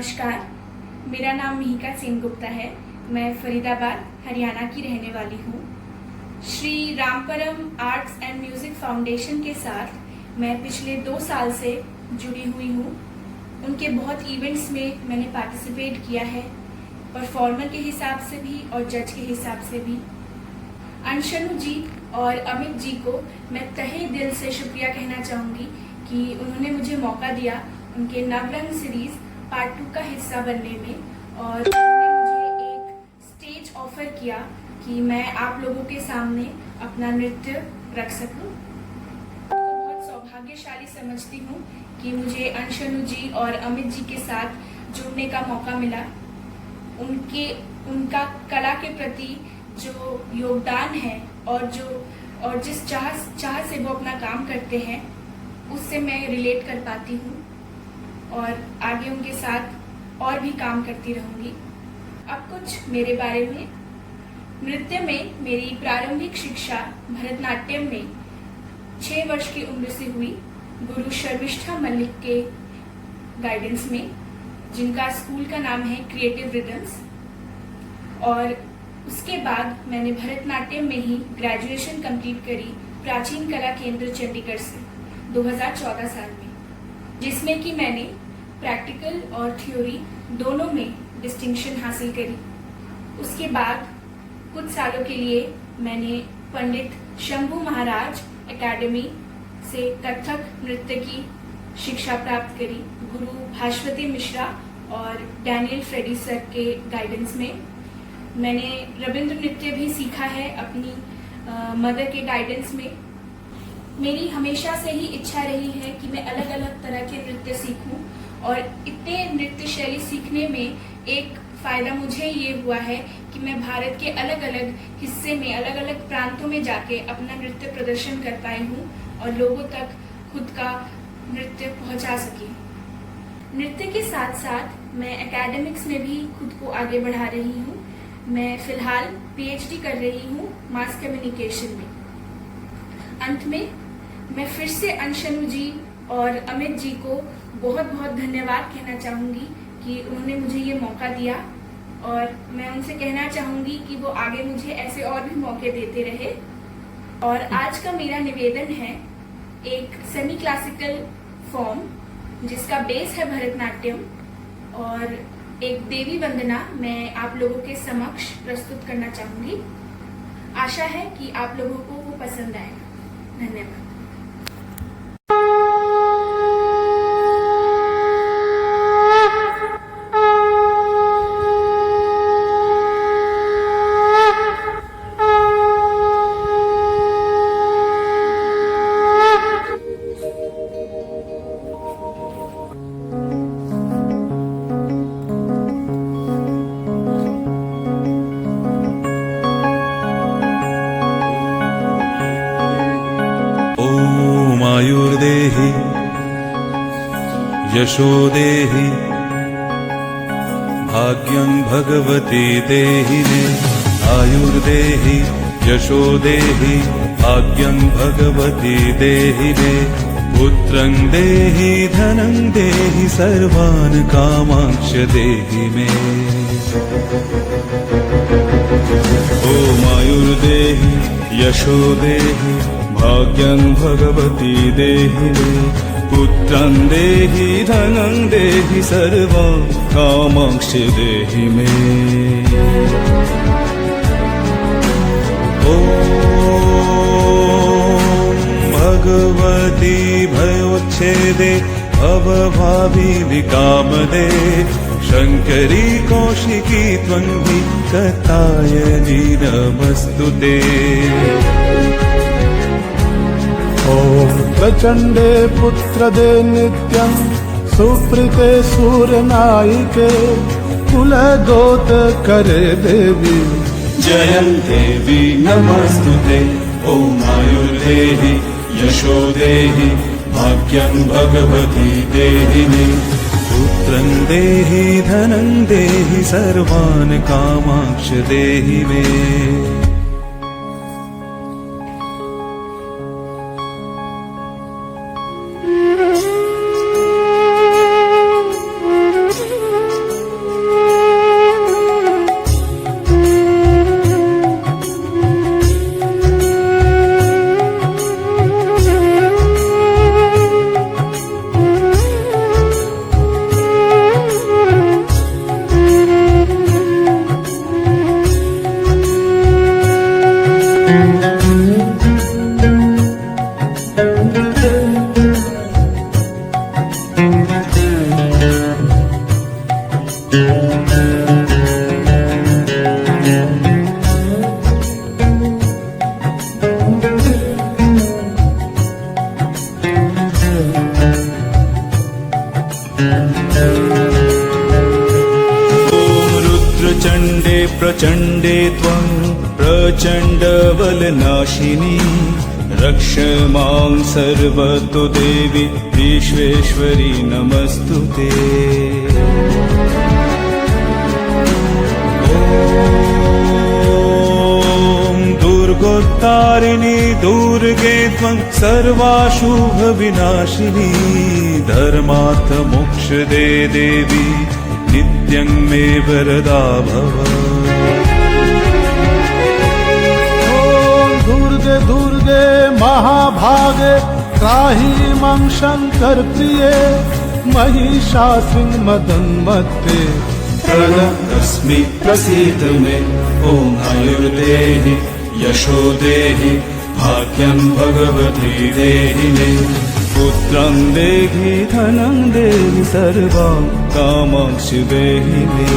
नमस्कार, मेरा नाम मिहिका सेनगुप्ता है। मैं फरीदाबाद, हरियाणा की रहने वाली हूँ। Shri Ramparam arts and music foundation के साथ मैं पिछले 2 साल से जुड़ी हुई हूँ। उनके बहुत इवेंट्स में मैंने पार्टिसिपेट किया है, परफॉर्मर के हिसाब से भी और जज के हिसाब से भी। अंशनु जी और अमित जी को मैं तहे दिल से शुक्रिया कहना चाहूँगी कि उन्होंने मुझे मौका दिया उनके नवरंग सीरीज पार्ट 2 का हिस्सा बनने में, और उन्होंने मुझे एक स्टेज ऑफर किया कि मैं आप लोगों के सामने अपना नृत्य रख सकूं। तो बहुत सौभाग्यशाली समझती हूँ कि मुझे अंशनु जी और अमित जी के साथ जुड़ने का मौका मिला। उनका कला के प्रति जो योगदान है और जिस चाह से वो अपना काम करते हैं, उससे मैं रिलेट कर पाती हूँ और आगे उनके साथ और भी काम करती रहूँगी। अब कुछ मेरे बारे में। नृत्य में मेरी प्रारंभिक शिक्षा भरतनाट्यम में 6 वर्ष की उम्र से हुई, गुरु शर्मिष्ठा मल्लिक के गाइडेंस में, जिनका स्कूल का नाम है क्रिएटिव रिदम्स। और उसके बाद मैंने भरतनाट्यम में ही ग्रेजुएशन कंप्लीट करी प्राचीन कला केंद्र चंडीगढ़ से 2014 साल में, जिसमें कि मैंने प्रैक्टिकल और थ्योरी दोनों में डिस्टिंक्शन हासिल करी। उसके बाद कुछ सालों के लिए मैंने पंडित शंभू महाराज एकेडमी से कथक नृत्य की शिक्षा प्राप्त करी, गुरु भास्वती मिश्रा और डैनियल फ्रेडी सर के गाइडेंस में। मैंने रविंद्र नृत्य भी सीखा है अपनी मदर के गाइडेंस में। मेरी हमेशा से ही इच्छा रही है कि मैं अलग अलग तरह के नृत्य सीखूं, और इतने नृत्य शैली सीखने में एक फायदा मुझे ये हुआ है कि मैं भारत के अलग अलग हिस्से में, अलग अलग प्रांतों में जाके अपना नृत्य प्रदर्शन कर पाई हूँ और लोगों तक खुद का नृत्य पहुँचा सकी। नृत्य के साथ साथ मैं एकेडमिक्स में भी खुद को आगे बढ़ा रही हूँ। मैं फिलहाल PhD कर रही हूँ मास कम्युनिकेशन में। अंत में मैं फिर से अंशनु जी और अमित जी को बहुत बहुत धन्यवाद कहना चाहूँगी कि उन्होंने मुझे ये मौका दिया, और मैं उनसे कहना चाहूँगी कि वो आगे मुझे ऐसे और भी मौके देते रहे। और आज का मेरा निवेदन है एक सेमी क्लासिकल फॉर्म जिसका बेस है भरतनाट्यम, और एक देवी वंदना मैं आप लोगों के समक्ष प्रस्तुत करना चाहूँगी। आशा है कि आप लोगों को वो पसंद आएगा। धन्यवाद। आयुर्देहि यशो देहि भाग्यं भगवती देहि मे। आयुर्देहि यशो देहि भाग्यं भगवती देहि मे। पुत्रं देहि धनं देहि सर्वान् कामांक्ष देहि मे। ॐ आयुर्देहि यशो देहि भाग्यं भगवती देहि मे। पुत्रं देहि धनं देहि सर्वान् कामांक्ष देहि मे। ॐ भगवती भयोच्छेदे भवभावी विकामदे। शङ्करी कौशिकी त्वं हि कात्यायनी नमस्तुते। ॐ प्रचण्डे पुत्रदे नित्यं सुप्रीते सूर्यनायिके। कुलगोत्रकरे देवी जयं देवी नमस्तुते। ॐ आयुर्देहि यशो देहि भाग्यं भगवती देहि मे। पुत्रं देहि धनं देहि सर्वान् कामांक्ष देहि मे। रुद्रचण्डे प्रचण्डे त्वं प्रचण्डबलनाशिनी रक्ष मां सर्वतो देवी विश्वेश्वरी नमस्तुते। ॐ दुर्गोत्तारिणी दुर्गे त्वं सर्वाशुभविनाशिनी धर्मार्थ मोक्षदे देवी नित्यं मे वरदा भव। दुर्गे दुर्गे महाभागे त्राहि मां शंकर प्रिये महिषासुर मदन्मत्ते प्रणतस्मि प्रसीद मे ॐ आयुर्देहि यशो देहि भाग्यं भगवती देहि मे पुत्रं देहि धनं देहि सर्वं कामांक्षि देहि मे।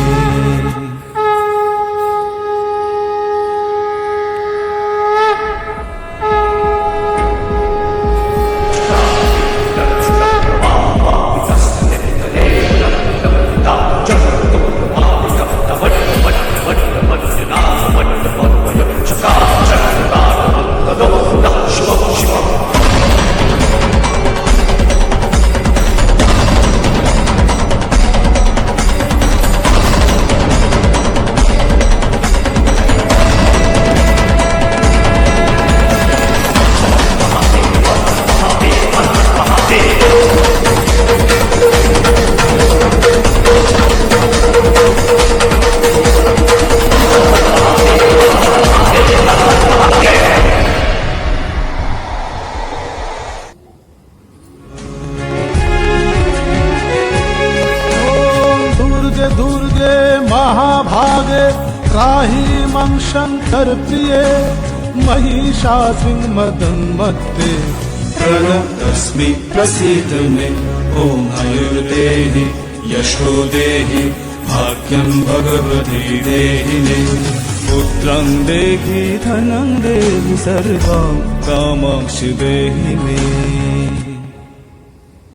दुर्गे महाभागे त्राहि मां शंकर प्रिये महिषासुर मदन्मत्ते प्रणतस्मि प्रसीद मे ॐ आयुर्देहि यशो देहि भाग्यं भगवती देहि मे पुत्रं देहि धनं देहि सर्वं कामांक्षि देहि मे।